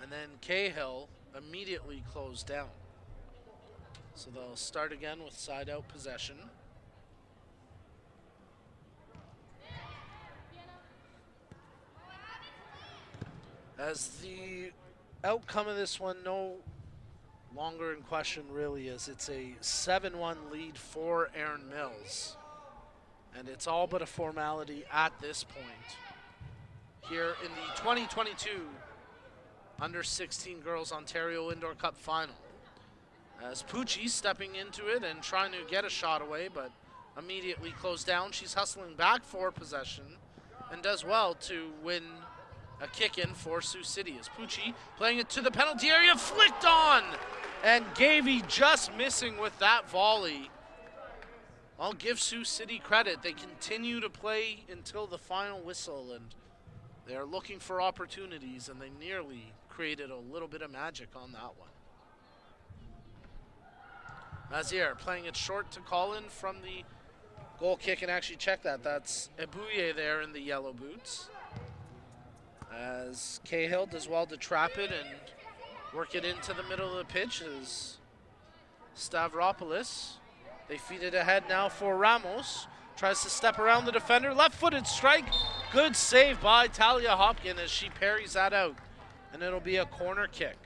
And then Cahill immediately closed down. So they'll start again with side out possession. As the outcome of this one no longer in question really, as it's a 7-1 lead for Erin Mills. And it's all but a formality at this point here in the 2022 Under-16 Girls Ontario Indoor Cup Final. As Pucci stepping into it and trying to get a shot away, but immediately closed down. She's hustling back for possession and does well to win a kick-in for Sioux City. As Pucci playing it to the penalty area, flicked on! And Gavey just missing with that volley. I'll give Sioux City credit. They continue to play until the final whistle, and they're looking for opportunities, and they nearly created a little bit of magic on that one. Mazier playing it short to Collin from the goal kick, and actually check that. That's Ebuye there in the yellow boots. As Cahill does well to trap it and work it into the middle of the pitch as Stavropoulos. They feed it ahead now for Ramos. Tries to step around the defender. Left-footed strike. Good save by Talia Hopkins as she parries that out. And it'll be a corner kick.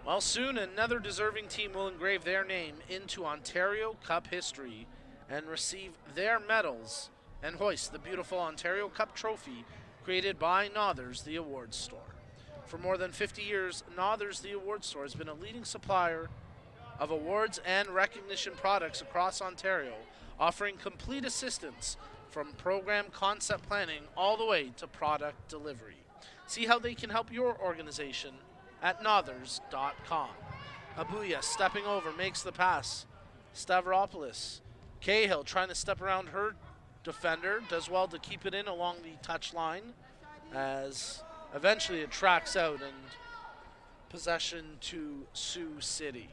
Well, soon another deserving team will engrave their name into Ontario Cup history and receive their medals and hoist the beautiful Ontario Cup trophy created by Nothers, the awards store. For more than 50 years, Nothers, the awards store, has been a leading supplier of awards and recognition products across Ontario, offering complete assistance from program concept planning all the way to product delivery. See how they can help your organization at nothers.com. Abuya stepping over, makes the pass. Stavropoulos. Cahill trying to step around her defender, does well to keep it in along the touch line as eventually it tracks out and possession to Sioux City.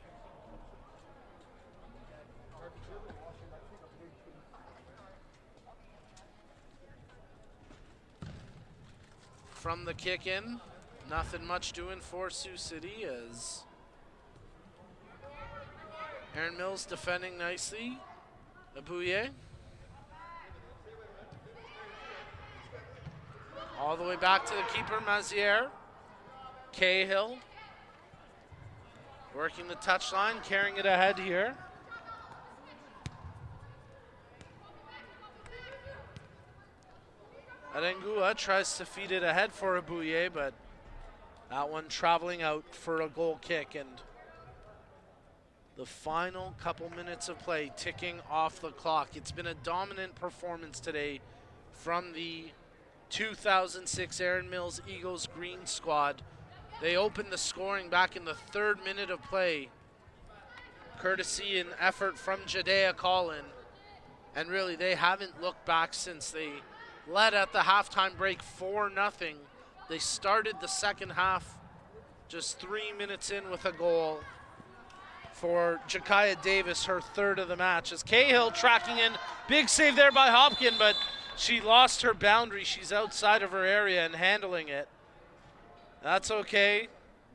From the kick in, nothing much doing for Sioux City as Aaron Mills defending nicely. Abuye. All the way back to the keeper, Maziere. Cahill working the touchline, carrying it ahead here. Arengua tries to feed it ahead for Abuye, but that one traveling out for a goal kick, and the final couple minutes of play ticking off the clock. It's been a dominant performance today from the 2006 Aaron Mills Eagles Green squad. They opened the scoring back in the 3rd minute of play, courtesy and effort from Jadea Collin, and really they haven't looked back since. They led at the halftime break 4-0. They started the second half just 3 minutes in with a goal for Jakaya Davis, her 3rd of the match. As Cahill tracking in, big save there by Hopkin, but she lost her boundary. She's outside of her area and handling it. That's okay.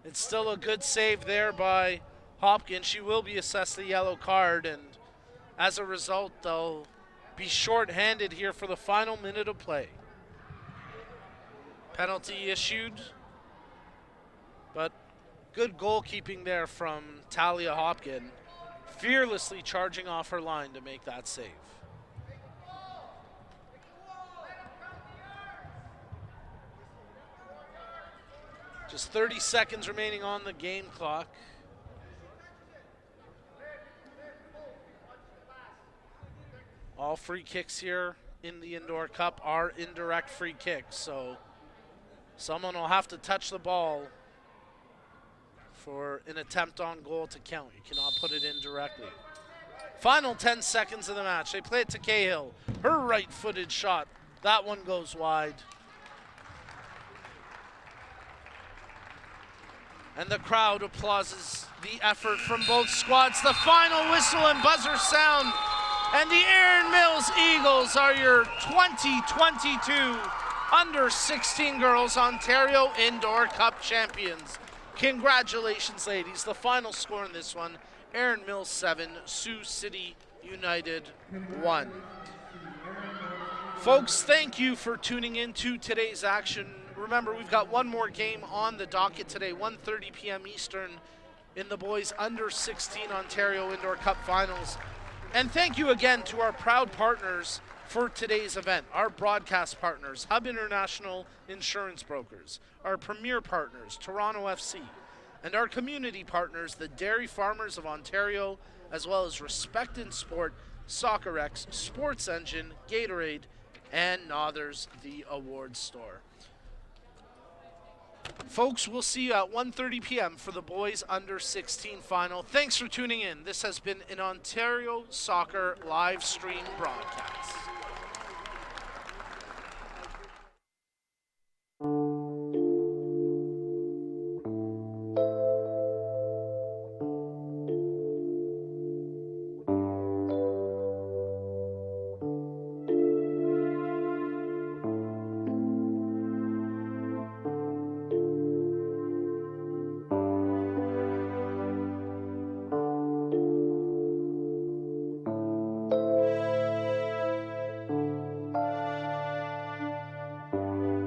It's still a good save there by Hopkin. She will be assessed a yellow card, and as a result, they'll be short-handed here for the final minute of play. Penalty issued, but good goalkeeping there from Talia Hopkin, fearlessly charging off her line to make that save. Just 30 seconds remaining on the game clock. All free kicks here in the Indoor Cup are indirect free kicks, so someone will have to touch the ball for an attempt on goal to count. You cannot put it in directly. Final 10 seconds of the match. They play it to Cahill. Her right-footed shot. That one goes wide. And the crowd applauses the effort from both squads. The final whistle and buzzer sound. And the Aaron Mills Eagles are your 2022 Under-16 Girls Ontario Indoor Cup champions. Congratulations, ladies. The final score in this one, Aaron Mills 7, Sioux City United 1. Folks, thank you for tuning in to today's action. Remember, we've got one more game on the docket today, 1:30 p.m. Eastern in the boys Under-16 Ontario Indoor Cup Finals. And thank you again to our proud partners for today's event, our broadcast partners, Hub International Insurance Brokers, our premier partners, Toronto FC, and our community partners, the Dairy Farmers of Ontario, as well as Respect in Sport, SoccerX, Sports Engine, Gatorade, and Nothers, the awards store. Folks, we'll see you at 1:30 p.m. for the boys Under-16 final. Thanks for tuning in. This has been an Ontario Soccer live stream broadcast.